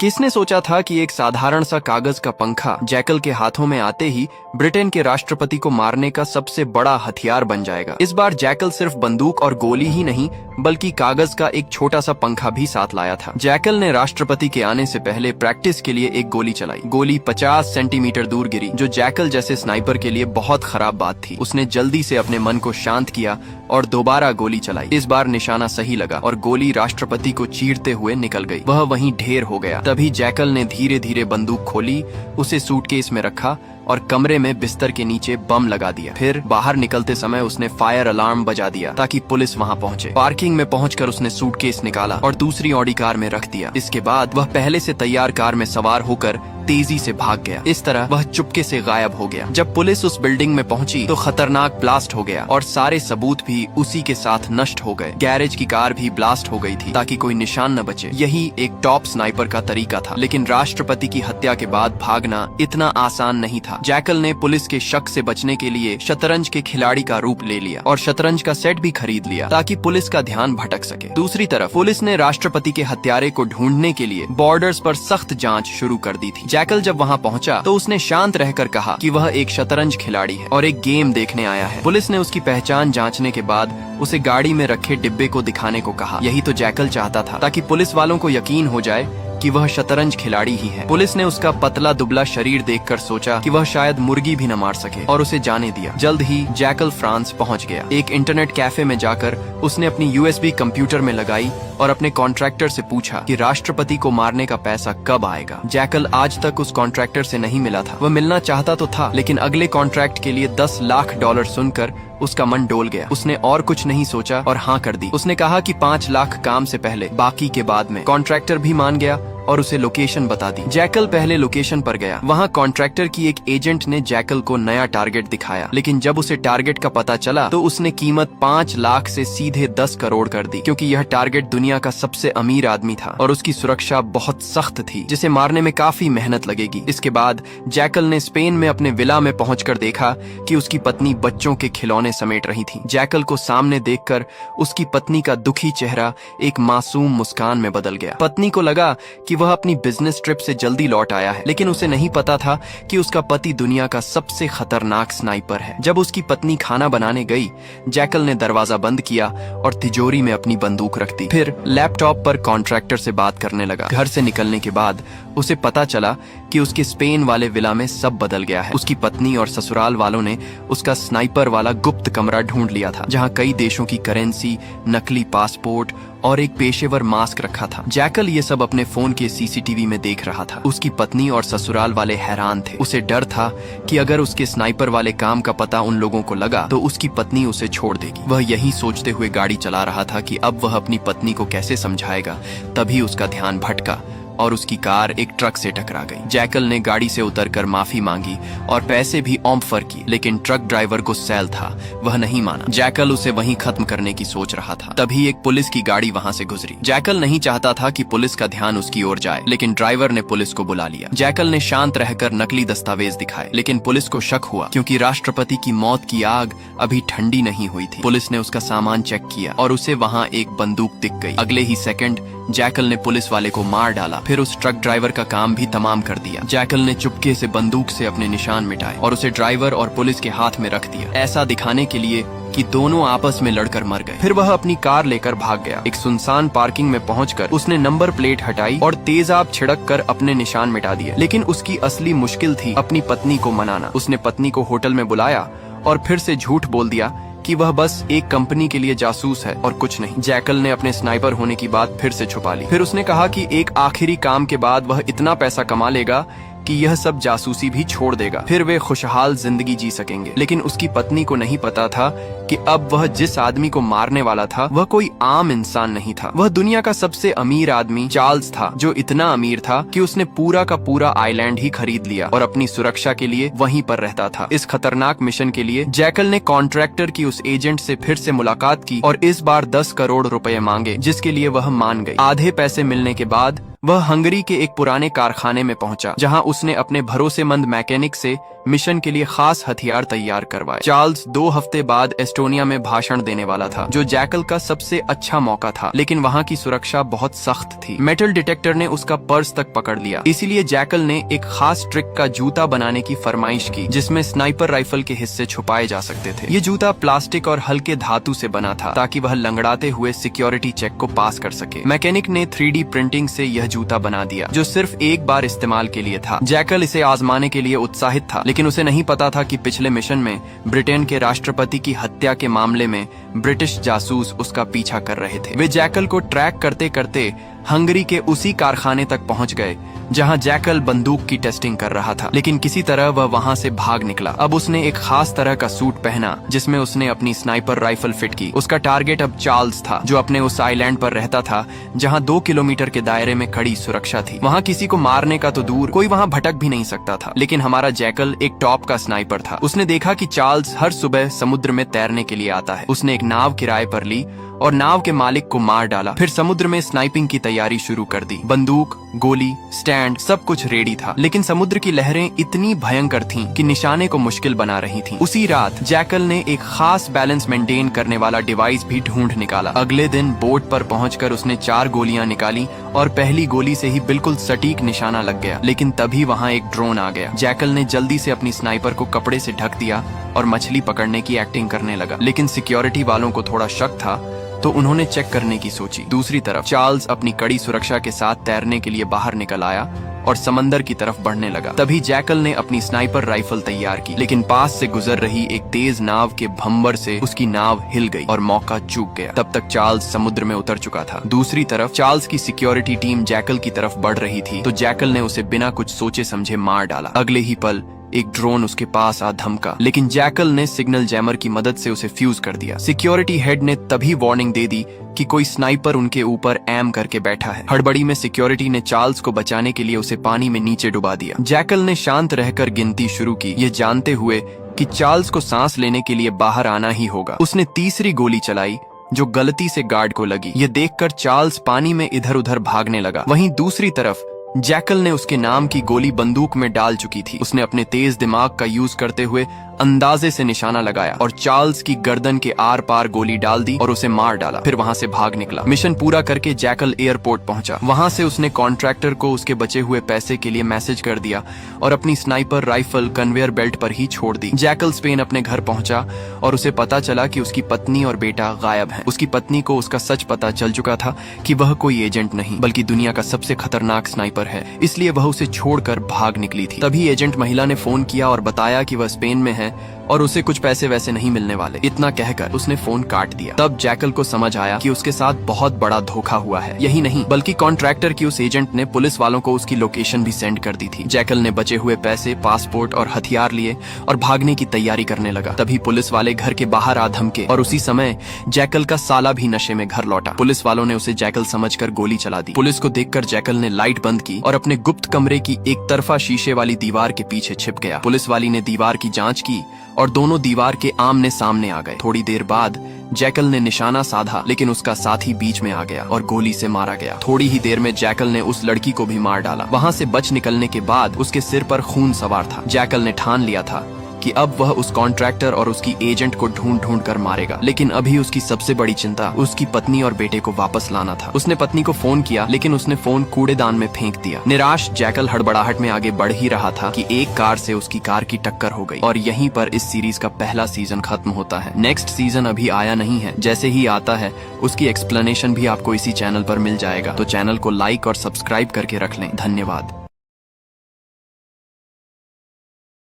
किसने सोचा था कि एक साधारण सा कागज का पंखा जैकल के हाथों में आते ही ब्रिटेन के राष्ट्रपति को मारने का सबसे बड़ा हथियार बन जाएगा। इस बार जैकल सिर्फ बंदूक और गोली ही नहीं बल्कि कागज का एक छोटा सा पंखा भी साथ लाया था। जैकल ने राष्ट्रपति के आने से पहले प्रैक्टिस के लिए एक गोली चलाई। गोली 50 सेंटीमीटर दूर गिरी, जो जैकल जैसे स्नाइपर के लिए बहुत खराब बात थी। उसने जल्दी से अपने मन को शांत किया और दोबारा गोली चलाई। इस बार निशाना सही लगा और गोली राष्ट्रपति को चीरते हुए निकल गई। वह वहीं ढेर हो गया। तभी जैकल ने धीरे धीरे बंदूक खोली, उसे सूटकेस में रखा और कमरे में बिस्तर के नीचे बम लगा दिया। फिर बाहर निकलते समय उसने फायर अलार्म बजा दिया ताकि पुलिस वहां पहुंचे। पार्किंग में पहुंचकर उसने सूटकेस निकाला और दूसरी ऑडी कार में रख दिया। इसके बाद वह पहले से तैयार कार में सवार होकर तेजी से भाग गया। इस तरह वह चुपके से गायब हो गया। जब पुलिस उस बिल्डिंग में पहुंची तो खतरनाक ब्लास्ट हो गया और सारे सबूत भी उसी के साथ नष्ट हो गए। गैरेज की कार भी ब्लास्ट हो गई थी ताकि कोई निशान न बचे। यही एक टॉप स्नाइपर का तरीका था। लेकिन राष्ट्रपति की हत्या के बाद भागना इतना आसान नहीं था। जैकल ने पुलिस के शक से बचने के लिए शतरंज के खिलाड़ी का रूप ले लिया और शतरंज का सेट भी खरीद लिया ताकि पुलिस का ध्यान भटक सके। दूसरी तरफ पुलिस ने राष्ट्रपति के हत्यारे को ढूंढने के लिए बॉर्डर्स पर सख्त जांच शुरू कर दी थी। जैकल जब वहां पहुंचा तो उसने शांत रहकर कहा कि वह एक शतरंज खिलाड़ी है और एक गेम देखने आया है। पुलिस ने उसकी पहचान जांचने के बाद उसे गाड़ी में रखे डिब्बे को दिखाने को कहा। यही तो जैकल चाहता था, ताकि पुलिस वालों को यकीन हो जाए कि वह शतरंज खिलाड़ी ही है। पुलिस ने उसका पतला दुबला शरीर देखकर सोचा कि वह शायद मुर्गी भी न मार सके और उसे जाने दिया। जल्द ही जैकल फ्रांस पहुंच गया। एक इंटरनेट कैफे में जाकर उसने अपनी यूएसबी कंप्यूटर में लगाई और अपने कॉन्ट्रैक्टर से पूछा कि राष्ट्रपति को मारने का पैसा कब आएगा। जैकल आज तक उस कॉन्ट्रैक्टर से नहीं मिला था। वह मिलना चाहता तो था, लेकिन अगले कॉन्ट्रैक्ट के लिए $10 लाख सुनकर उसका मन डोल गया। उसने और कुछ नहीं सोचा और हाँ कर दी। उसने कहा कि 5 लाख काम से पहले, बाकी के बाद में। कॉन्ट्रैक्टर भी मान गया और उसे लोकेशन बता दी। जैकल पहले लोकेशन पर गया। वहाँ कॉन्ट्रैक्टर की एक एजेंट ने जैकल को नया टारगेट दिखाया, लेकिन जब उसे टारगेट का पता चला तो उसने कीमत 5 लाख से सीधे 10 करोड़ कर दी, क्योंकि यह टारगेट दुनिया का सबसे अमीर आदमी था और उसकी सुरक्षा बहुत सख्त थी, जिसे मारने में काफी मेहनत लगेगी। इसके बाद जैकल ने स्पेन में अपने विला में पहुंचकर देखा कि उसकी पत्नी बच्चों के खिलौने समेट रही थी। जैकल को सामने देखकर उसकी पत्नी का दुखी चेहरा एक मासूम मुस्कान में बदल गया। पत्नी को लगा कि वह अपनी बिजनेस ट्रिप से जल्दी लौट आया है, लेकिन उसे नहीं पता था कि उसका पति दुनिया का सबसे खतरनाक स्नाइपर है। जब उसकी पत्नी खाना बनाने गई, जैकल ने दरवाजा बंद किया और तिजोरी में अपनी बंदूक रख दी। फिर लैपटॉप पर कॉन्ट्रैक्टर से बात करने लगा। घर से निकलने के बाद उसे पता चला कि उसके स्पेन वाले विला में सब बदल गया है। उसकी पत्नी और ससुराल वालों ने उसका स्नाइपर वाला गुप्त कमरा ढूंढ लिया था, जहां कई देशों की करेंसी, नकली पासपोर्ट और एक पेशेवर मास्क रखा था। जैकल ये सब अपने फोन के सीसीटीवी में देख रहा था। उसकी पत्नी और ससुराल वाले हैरान थे। उसे डर था कि अगर उसके स्नाइपर वाले काम का पता उन लोगों को लगा तो उसकी पत्नी उसे छोड़ देगी। वह यही सोचते हुए गाड़ी चला रहा था कि अब वह अपनी पत्नी को कैसे समझाएगा। तभी उसका ध्यान भटका और उसकी कार एक ट्रक से टकरा गई। जैकल ने गाड़ी से उतरकर माफी मांगी और पैसे भी ऑफर की, लेकिन ट्रक ड्राइवर गुस्सैल था। वह नहीं माना। जैकल उसे वहीं खत्म करने की सोच रहा था। तभी एक पुलिस की गाड़ी वहां से गुजरी। जैकल नहीं चाहता था कि पुलिस का ध्यान उसकी ओर जाए, लेकिन ड्राइवर ने पुलिस को बुला लिया। जैकल ने शांत रहकर नकली दस्तावेज दिखाए, लेकिन पुलिस को शक हुआ क्योंकि राष्ट्रपति की मौत की आग अभी ठंडी नहीं हुई थी। पुलिस ने उसका सामान चेक किया और उसे वहाँ एक बंदूक दिख गई। अगले ही सेकंड जैकल ने पुलिस वाले को मार डाला। फिर उस ट्रक ड्राइवर का काम भी तमाम कर दिया। जैकल ने चुपके से बंदूक से अपने निशान मिटाए और उसे ड्राइवर और पुलिस के हाथ में रख दिया, ऐसा दिखाने के लिए कि दोनों आपस में लड़कर मर गए। फिर वह अपनी कार लेकर भाग गया। एक सुनसान पार्किंग में पहुंचकर उसने नंबर प्लेट हटाई और तेजाब छिड़क कर अपने निशान मिटा दिए। लेकिन उसकी असली मुश्किल थी अपनी पत्नी को मनाना। उसने पत्नी को होटल में बुलाया और फिर से झूठ बोल दिया कि वह बस एक कंपनी के लिए जासूस है और कुछ नहीं। जैकल ने अपने स्नाइपर होने की बात फिर से छुपा ली। फिर उसने कहा कि एक आखिरी काम के बाद वह इतना पैसा कमा लेगा कि यह सब जासूसी भी छोड़ देगा, फिर वे खुशहाल जिंदगी जी सकेंगे। लेकिन उसकी पत्नी को नहीं पता था कि अब वह जिस आदमी को मारने वाला था वह कोई आम इंसान नहीं था। वह दुनिया का सबसे अमीर आदमी चार्ल्स था, जो इतना अमीर था कि उसने पूरा का पूरा आइलैंड ही खरीद लिया और अपनी सुरक्षा के लिए वहीं पर रहता था। इस खतरनाक मिशन के लिए जैकल ने कॉन्ट्रैक्टर की उस एजेंट से फिर से मुलाकात की और इस बार 10 करोड़ रुपए मांगे, जिसके लिए वह मान गई। आधे पैसे मिलने के बाद वह हंगरी के एक पुराने कारखाने में पहुंचा, जहां उसने अपने भरोसेमंद मैकेनिक से मिशन के लिए खास हथियार तैयार करवाए। चार्ल्स 2 हफ्ते बाद एस्टोनिया में भाषण देने वाला था, जो जैकल का सबसे अच्छा मौका था, लेकिन वहां की सुरक्षा बहुत सख्त थी। मेटल डिटेक्टर ने उसका पर्स तक पकड़ लिया। इसीलिए जैकल ने एक खास ट्रिक का जूता बनाने की फरमाइश की, जिसमें स्नाइपर राइफल के हिस्से छुपाए जा सकते थे। ये जूता प्लास्टिक और हल्के धातु से बना था, ताकि वह लंगड़ाते हुए सिक्योरिटी चेक को पास कर सके। मैकेनिक ने 3D प्रिंटिंग से यह जूता बना दिया, जो सिर्फ एक बार इस्तेमाल के लिए था। जैकल इसे आजमाने के लिए उत्साहित था, लेकिन उसे नहीं पता था कि पिछले मिशन में ब्रिटेन के राष्ट्रपति की हत्या के मामले में ब्रिटिश जासूस उसका पीछा कर रहे थे। वे जैकल को ट्रैक करते करते हंगरी के उसी कारखाने तक पहुंच गए जहां जैकल बंदूक की टेस्टिंग कर रहा था, लेकिन किसी तरह वह वहां से भाग निकला। अब उसने एक खास तरह का सूट पहना, जिसमें उसने अपनी स्नाइपर राइफल फिट की। उसका टारगेट अब चार्ल्स था, जो अपने उस आइलैंड पर रहता था जहां 2 किलोमीटर के दायरे में कड़ी सुरक्षा थी। वहां किसी को मारने का तो दूर, कोई वहां भटक भी नहीं सकता था। लेकिन हमारा जैकल एक टॉप का स्नाइपर था। उसने देखा कि चार्ल्स हर सुबह समुद्र में तैरने के लिए आता है। उसने एक नाव किराए पर ली और नाव के मालिक को मार डाला। फिर समुद्र में स्नाइपिंग की तैयारी शुरू कर दी। बंदूक, गोली, स्टैंड, सब कुछ रेडी था, लेकिन समुद्र की लहरें इतनी भयंकर थीं कि निशाने को मुश्किल बना रही थीं। उसी रात जैकल ने एक खास बैलेंस मेंटेन करने वाला डिवाइस भी ढूंढ निकाला। अगले दिन बोट पर पहुंचकर उसने 4 गोलियां निकाली और पहली गोली से ही बिल्कुल सटीक निशाना लग गया। लेकिन तभी वहां एक ड्रोन आ गया। जैकल ने जल्दी से अपनी स्नाइपर को कपड़े से ढक दिया और मछली पकड़ने की एक्टिंग करने लगा। लेकिन सिक्योरिटी वालों को थोड़ा शक था, तो उन्होंने चेक करने की सोची। दूसरी तरफ चार्ल्स अपनी कड़ी सुरक्षा के साथ तैरने के लिए बाहर निकल आया और समंदर की तरफ बढ़ने लगा। तभी जैकल ने अपनी स्नाइपर राइफल तैयार की, लेकिन पास से गुजर रही एक तेज नाव के भंवर से उसकी नाव हिल गई और मौका चूक गया। तब तक चार्ल्स समुद्र में उतर चुका था। दूसरी तरफ चार्ल्स की सिक्योरिटी टीम जैकल की तरफ बढ़ रही थी, तो जैकल ने उसे बिना कुछ सोचे समझे मार डाला। अगले ही पल एक ड्रोन उसके पास आ धमका, लेकिन जैकल ने सिग्नल जैमर की मदद से उसे फ्यूज कर दिया। सिक्योरिटी हेड ने तभी वार्निंग दे दी कि कोई स्नाइपर उनके ऊपर एम करके बैठा है। हड़बड़ी में सिक्योरिटी ने चार्ल्स को बचाने के लिए उसे पानी में नीचे डुबा दिया। जैकल ने शांत रहकर गिनती शुरू की, ये जानते हुए कि चार्ल्स को सांस लेने के लिए बाहर आना ही होगा। उसने तीसरी गोली चलाई, जो गलती से गार्ड को लगी। ये देखकर चार्ल्स पानी में इधर उधर भागने लगा। वहीं दूसरी तरफ जैकल ने उसके नाम की गोली बंदूक में डाल चुकी थी। उसने अपने तेज दिमाग का यूज करते हुए अंदाजे से निशाना लगाया और चार्ल्स की गर्दन के आर पार गोली डाल दी और उसे मार डाला। फिर वहां से भाग निकला। मिशन पूरा करके जैकल एयरपोर्ट पहुंचा। वहां से उसने कॉन्ट्रैक्टर को उसके बचे हुए पैसे के लिए मैसेज कर दिया और अपनी स्नाइपर राइफल कन्वेयर बेल्ट पर ही छोड़ दी। जैकल स्पेन अपने घर पहुंचा और उसे पता चला कि उसकी पत्नी और बेटा गायब हैं। उसकी पत्नी को उसका सच पता चल चुका था कि वह कोई एजेंट नहीं, बल्कि दुनिया का सबसे खतरनाक स्नाइपर है, इसलिए वह उसे छोड़कर भाग निकली थी। तभी एजेंट महिला ने फोन किया और बताया कि वह स्पेन में है और उसे कुछ पैसे वैसे नहीं मिलने वाले। इतना कहकर उसने फोन काट दिया। तब जैकल को समझ आया कि उसके साथ बहुत बड़ा धोखा हुआ है। यही नहीं, बल्कि कॉन्ट्रैक्टर की उस एजेंट ने पुलिस वालों को उसकी लोकेशन भी सेंड कर दी थी। जैकल ने बचे हुए पैसे, पासपोर्ट और हथियार लिए और भागने की तैयारी करने लगा। तभी पुलिस वाले घर के बाहर आ धमके और उसी समय जैकल का साला भी नशे में घर लौटा। पुलिस वालों ने उसे जैकल समझकर गोली चला दी। पुलिस को देखकर जैकल ने लाइट बंद की और अपने गुप्त कमरे की एक तरफा शीशे वाली दीवार के पीछे छिप गया। पुलिस वाली ने दीवार की जांच की और दोनों दीवार के आमने सामने आ गए। थोड़ी देर बाद जैकल ने निशाना साधा, लेकिन उसका साथी बीच में आ गया और गोली से मारा गया। थोड़ी ही देर में जैकल ने उस लड़की को भी मार डाला। वहां से बच निकलने के बाद उसके सिर पर खून सवार था। जैकल ने ठान लिया था कि अब वह उस कॉन्ट्रैक्टर और उसकी एजेंट को ढूंढ ढूंढ कर मारेगा। लेकिन अभी उसकी सबसे बड़ी चिंता उसकी पत्नी और बेटे को वापस लाना था। उसने पत्नी को फोन किया, लेकिन उसने फोन कूड़ेदान में फेंक दिया। निराश जैकल हड़बड़ाहट में आगे बढ़ ही रहा था कि एक कार से उसकी कार की टक्कर हो गई और यहीं पर इस सीरीज का पहला सीजन खत्म होता है। नेक्स्ट सीजन अभी आया नहीं है। जैसे ही आता है उसकी एक्सप्लेनेशन भी आपको इसी चैनल पर मिल जाएगा। तो चैनल को लाइक और सब्सक्राइब करके रख लें। धन्यवाद।